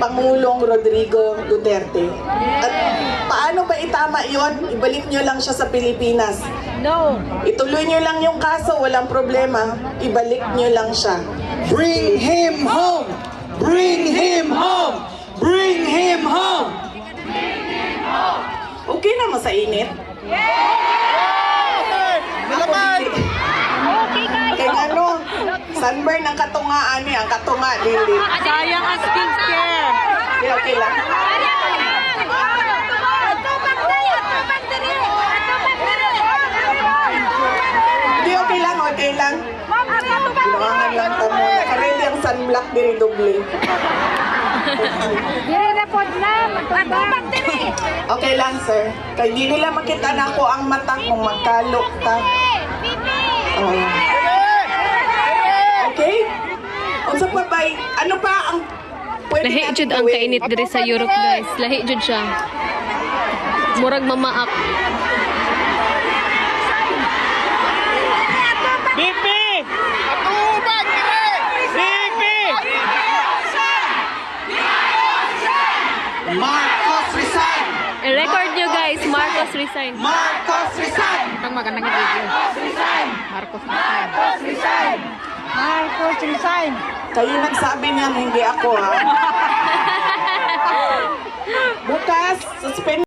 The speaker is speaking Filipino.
Pangulong Rodrigo Duterte. At paano ba itama yon? Ibalik nyo lang siya sa Pilipinas. No. Ituloy nyo lang yung kaso, walang problema. Ibalik nyo lang siya. Bring him home! Bring him home! Bring him home! Okay naman sa init? Malaman! Kaya ano, sunburn ang katungaan niya, ang katunga, Lili. Sayang ang skincare. Okay lang. Hindi, okay lang, okay lang. Ginawangan lang tamo. Nakaready ang sunblock diri doble. Okay lang, sir. Kaya di nila makita na ako ang mata kung magkalok ka. Oh. Okay? Unsa pa ba? Ano pa ang pwede Lahi natin jud ang gawin? kainit diri sa Europe, guys. Lahi jud siya. Murag mamaak. Bibi! Atubag dire! Bibi! Marcos resign! I-record nyo, guys. Marcos resign. Marcos resign! Ang magandang video. Marcos resign! Marcos. Marcos resign! Marcos resign. Kayo nagsabi niyan, hindi ako ha. Bukas, suspend